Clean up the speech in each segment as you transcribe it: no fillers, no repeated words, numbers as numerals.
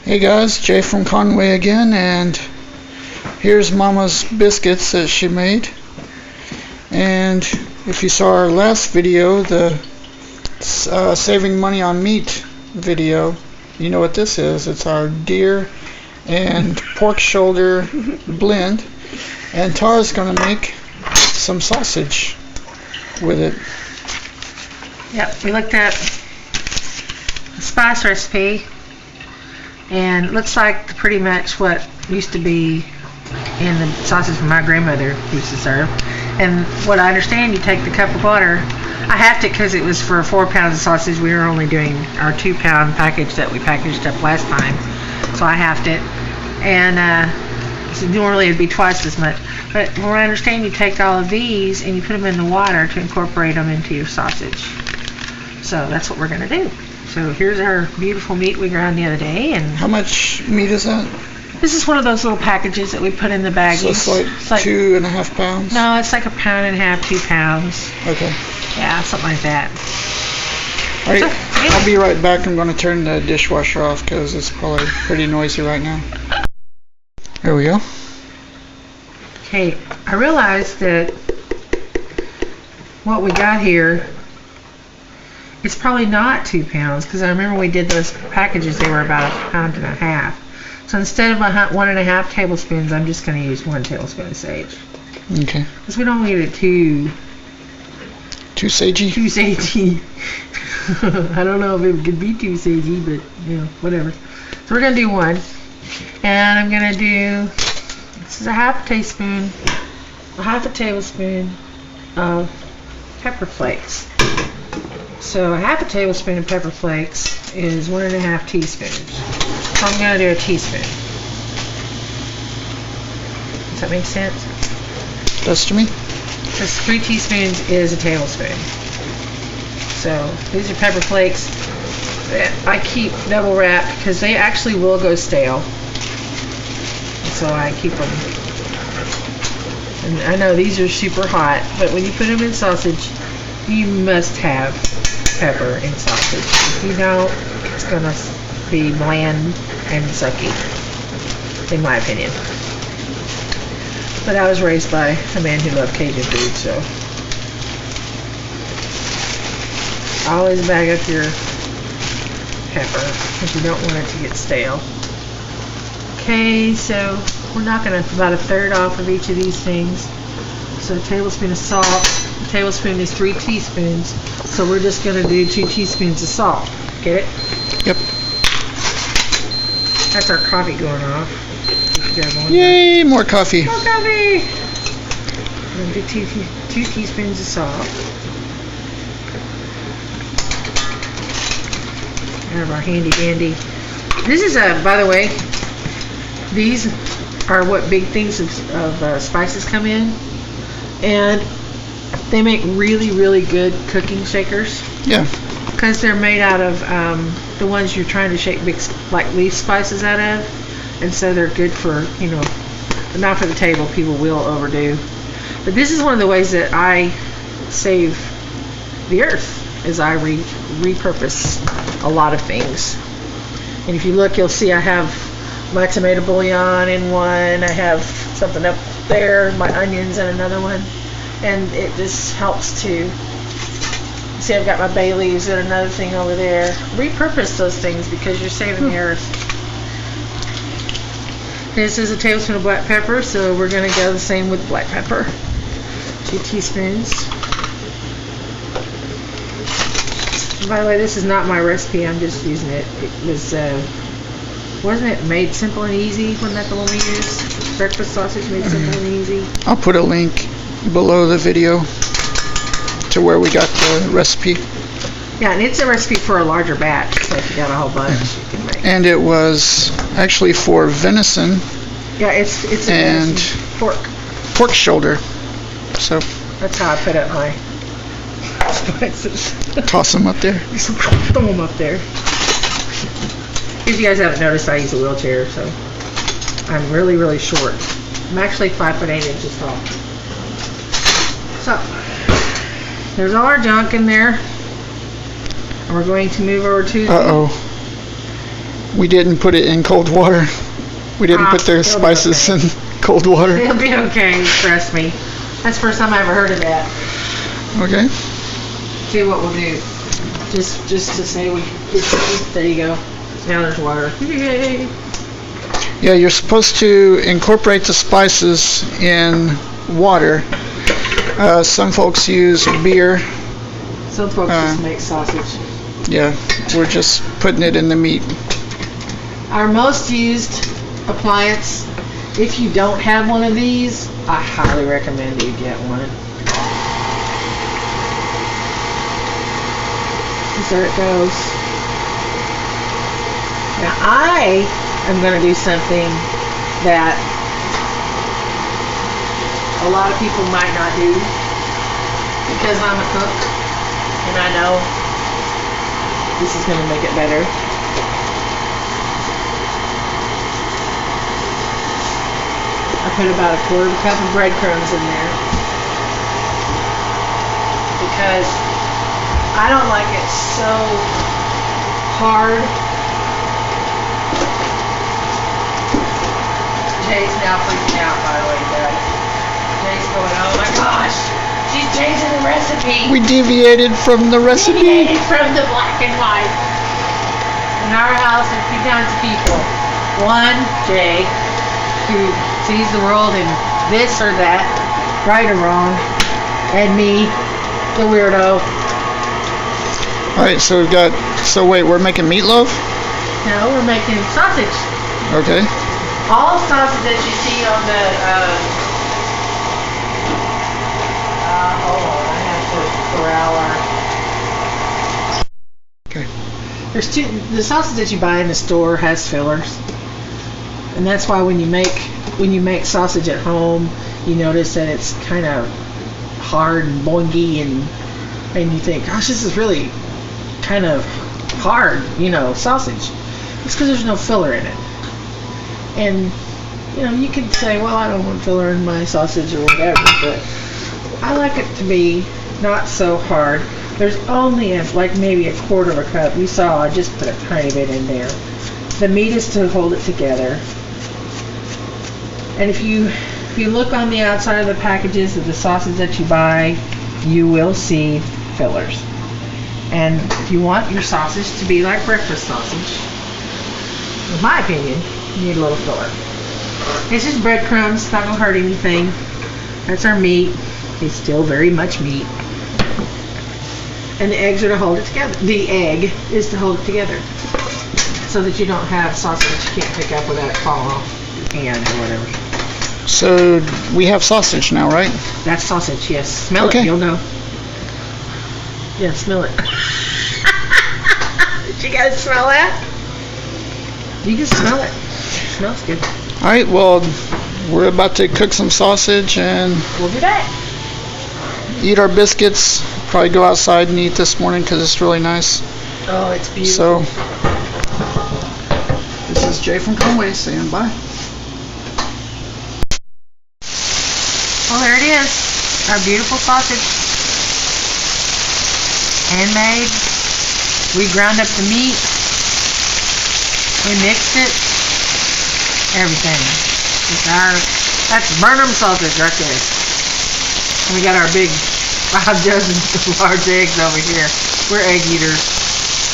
Hey guys, Jay from Conway again, and here's Mama's biscuits that she made. And if you saw our last video, the saving money on meat video, you know what this is. It's our deer and pork shoulder blend, and Tara's going to make some sausage with it. Yep, we looked at the spice recipe, and it looks like pretty much what used to be in the sausage my grandmother used to serve. And what I understand, you take the cup of water. I halved it because it was for 4 pounds of sausage. We were only doing our 2-pound package that we packaged up last time, so I halved it. And so normally it'd be twice as much. But from what I understand, you take all of these and you put them in the water to incorporate them into your sausage. So that's what we're going to do. So here's our beautiful meat we ground the other day. And how much meat is that? This is one of those little packages that we put in the baggies. So it's like 2.5 pounds? No, it's like 1.5 pounds, 2 pounds. Okay. Yeah, something like that. All right, I'll be right back. I'm going to turn the dishwasher off because it's probably pretty noisy right now. There we go. Okay, I realized that what we got here, it's probably not 2 pounds, because I remember we did those packages, they were about 1.5 pounds. So instead of 1.5 tablespoons, I'm just going to use 1 tablespoon of sage. Okay. Because we don't need it too sagey? Too sagey. I don't know if it could be too sagey, but you know, whatever. So we're going to do 1. And I'm going to do, this is a half a tablespoon of pepper flakes. So a half a tablespoon of pepper flakes is 1.5 teaspoons. So I'm going to do a teaspoon. Does that make sense? Does to me. Because 3 teaspoons is a tablespoon. So these are pepper flakes that I keep double wrapped because they actually will go stale. So I keep them. And I know these are super hot, but when you put them in sausage, you must have pepper in sausage. If you don't, it's going to be bland and sucky, in my opinion. But I was raised by a man who loved Cajun food, so always bag up your pepper if you don't want it to get stale. Okay, so we're knocking about 1/3 off of each of these things. So a tablespoon of salt. A tablespoon is 3 teaspoons. So we're just going to do 2 teaspoons of salt. Get it? Yep. That's our coffee going off. Yay, more coffee. More coffee! We're going to do 2 teaspoons of salt. Out of our handy dandy. This is by the way, these are what big things of spices come in, and they make really, really good cooking shakers. Yeah. Because they're made out of the ones you're trying to shake big, like leaf spices out of, and so they're good for, you know, not for the table. People will overdo, but this is one of the ways that I save the earth, is I repurpose a lot of things. And if you look, you'll see I have my tomato bouillon in one, I have something up there, my onions in another one, and it just helps to see. I've got my bay leaves in another thing over there. Repurpose those things because you're saving the earth. This is a tablespoon of black pepper, so we're going to go the same with black pepper. 2 teaspoons. And by the way, this is not my recipe, I'm just using it. It was wasn't it Made Simple and Easy? Wasn't that the one we used? Breakfast sausage made simple and easy. I'll put a link below the video to where we got the recipe. Yeah, and it's a recipe for a larger batch, so if you got a whole bunch, you can make. And it was actually for venison. Yeah, it's and pork shoulder. So that's how I put up my spices. Toss them up there. Throw them up there. If you guys haven't noticed, I use a wheelchair, so I'm really, really short. I'm actually 5'8" tall. So there's all our junk in there, and we're going to move over to We didn't put it in cold water. We didn't put their spices in cold water. It'll be okay, trust me. That's the first time I ever heard of that. Okay. See what we'll do. Just to say there you go. Now there's water. Yay! Yeah, you're supposed to incorporate the spices in water. Some folks use beer. Some folks just make sausage. Yeah, we're just putting it in the meat. Our most used appliance, if you don't have one of these, I highly recommend you get one. There it goes. Now I am going to do something that a lot of people might not do because I'm a cook and I know this is going to make it better. I put about a quarter of a cup of breadcrumbs in there because I don't like it so hard. Jay's now freaking out, by the way, guys. Jay's going, oh my gosh, she's changing the recipe. We deviated from the recipe. Deviated from the black and white. In our house, there's two kinds of people. One, Jay, who sees the world in this or that, right or wrong, and me, the weirdo. Alright, so we've got, wait, we're making meatloaf? No, we're making sausage. Okay. All sausage that you see on the, hold on, I have to corral our... Okay. There's the sausage that you buy in the store has fillers. And that's why when you make sausage at home, you notice that it's kind of hard and boingy and you think, gosh, this is really kind of hard, sausage. It's because there's no filler in it. And, you could say, well, I don't want filler in my sausage or whatever, but I like it to be not so hard. There's only maybe a quarter of a cup. You saw I just put a tiny bit in there. The meat is to hold it together. And if you look on the outside of the packages of the sausage that you buy, you will see fillers. And if you want your sausage to be like breakfast sausage, in my opinion, you need a little filler. It's just breadcrumbs, it's not going to hurt anything. That's our meat. It's still very much meat. And the eggs are to hold it together. The egg is to hold it together so that you don't have sausage that you can't pick up without it falling off your hand or whatever. So we have sausage now, right? That's sausage, yes. Smell it, you'll know. Yeah, smell it. Did you guys smell that? You can smell it. It smells good. Alright, well, we're about to cook some sausage and we'll be back. Eat our biscuits. Probably go outside and eat this morning because it's really nice. Oh, it's beautiful. So, this is Jay from Conway saying bye. Well, there it is. Our beautiful sausage. Handmade. We ground up the meat. We mixed it. Everything. That's Burnham sausage right there. And we got our big 5 dozen large eggs over here. We're egg eaters.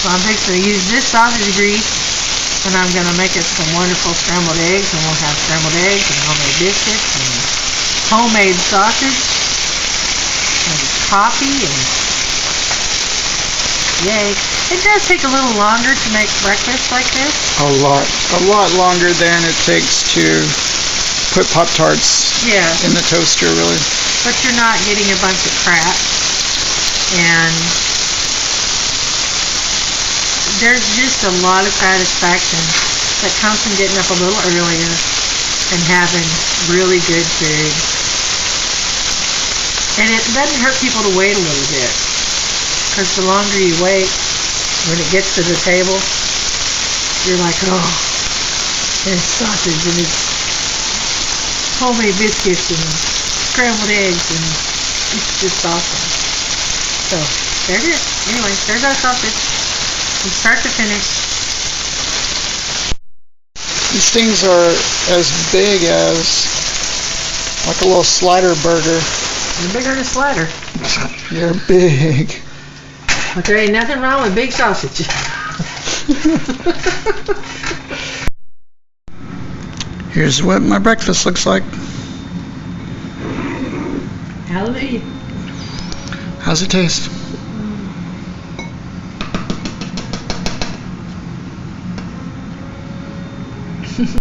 So I'm fixing to use this sausage grease and I'm going to make us some wonderful scrambled eggs, and we'll have scrambled eggs and homemade biscuits and homemade sausage and coffee and yay. It does take a little longer to make breakfast like this. A lot longer than it takes to put Pop-Tarts in the toaster, really. But you're not getting a bunch of crap. And there's just a lot of satisfaction that comes from getting up a little earlier and having really good food. And it doesn't hurt people to wait a little bit, because the longer you wait, when it gets to the table, you're like, oh, there's sausage and it's homemade biscuits and scrambled eggs, and it's just awesome. So, there it is. Anyway, there's our sausage from start to finish. These things are as big as like a little slider burger. They're bigger than a slider. They're big. But there ain't nothing wrong with big sausage. Here's what my breakfast looks like. Hallelujah. How's it taste?